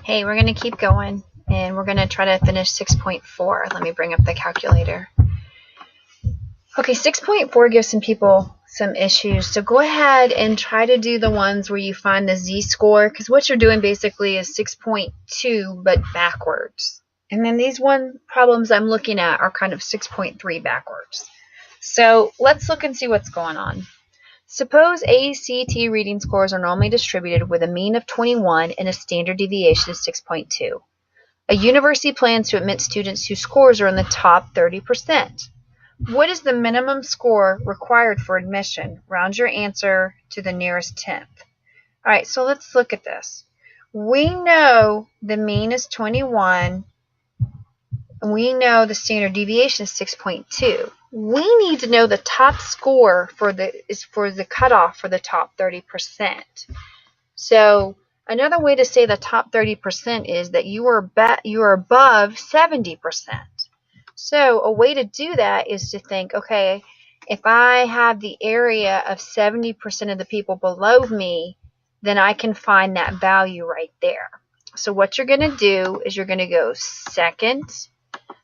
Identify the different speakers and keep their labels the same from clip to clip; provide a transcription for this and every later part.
Speaker 1: Hey, we're going to keep going, and we're going to try to finish 6.4. Let me bring up the calculator. Okay, 6.4 gives some people some issues, so go ahead and try to do the ones where you find the z-score, because what you're doing basically is 6.2 but backwards. And then these problems I'm looking at are kind of 6.3 backwards. So let's look and see what's going on. Suppose ACT reading scores are normally distributed with a mean of 21 and a standard deviation of 6.2. A university plans to admit students whose scores are in the top 30%. What is the minimum score required for admission? Round your answer to the nearest tenth. All right, so let's look at this. We know the mean is 21, and we know the standard deviation is 6.2. We need to know the top score for the cutoff for the top 30%. So another way to say the top 30% is that you are above 70%. So a way to do that is to think, okay, if I have the area of 70% of the people below me, then I can find that value right there. So what you're going to do is you're going to go second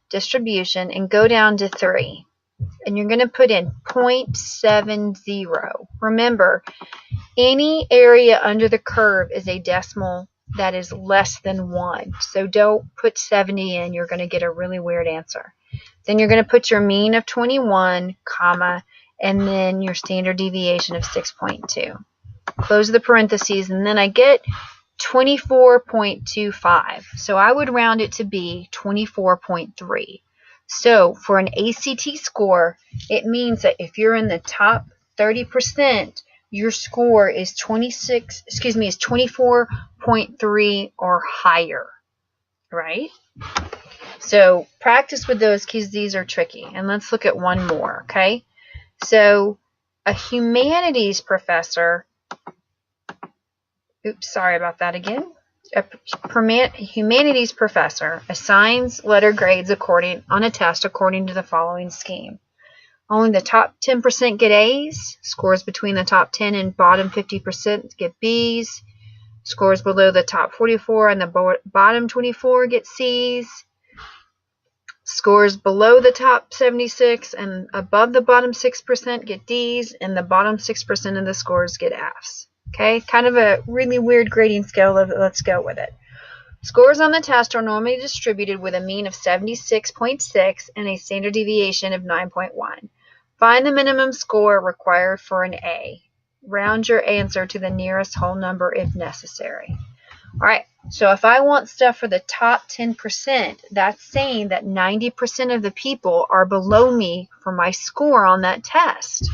Speaker 1: distribution and go down to 3. And you're going to put in 0.70. Remember, any area under the curve is a decimal that is less than 1. So don't put 70 in. You're going to get a really weird answer. Then you're going to put your mean of 21, comma, and then your standard deviation of 6.2. Close the parentheses, and then I get 24.25. So I would round it to be 24.3. So for an ACT score, it means that if you're in the top 30%, your score is 24.3 or higher, right? So practice with those because these are tricky. And let's look at one more, okay? So a humanities professor, oops, sorry about that again. A humanities professor assigns letter grades on a test according to the following scheme. Only the top 10% get A's. Scores between the top 10 and bottom 50% get B's. Scores below the top 44 and the bottom 24 get C's. Scores below the top 76 and above the bottom 6% get D's, and the bottom 6% of the scores get F's. Okay, kind of a really weird grading scale. Let's go with it. Scores on the test are normally distributed with a mean of 76.6 and a standard deviation of 9.1. Find the minimum score required for an A. Round your answer to the nearest whole number if necessary. All right, so if I want stuff for the top 10%, that's saying that 90% of the people are below me for my score on that test.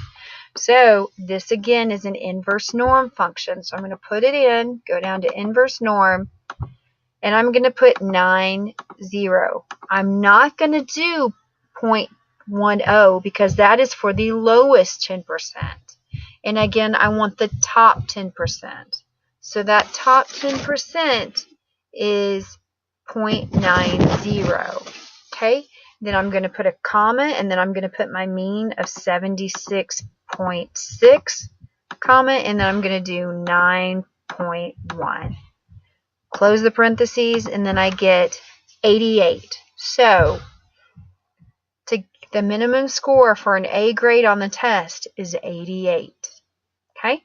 Speaker 1: So this again is an inverse norm function. So I'm going to put it in, go down to inverse norm, and I'm going to put 90. I'm not going to do 0.10 because that is for the lowest 10%. And again, I want the top 10%. So that top 10% is 0.90. Okay? Then I'm going to put a comma, and then I'm going to put my mean of 76.6, comma, and then I'm going to do 9.1. Close the parentheses, and then I get 88. So the minimum score for an A grade on the test is 88. Okay?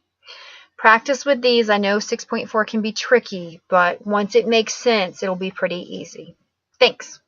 Speaker 1: Practice with these. I know 6.4 can be tricky, but once it makes sense, it'll be pretty easy. Thanks.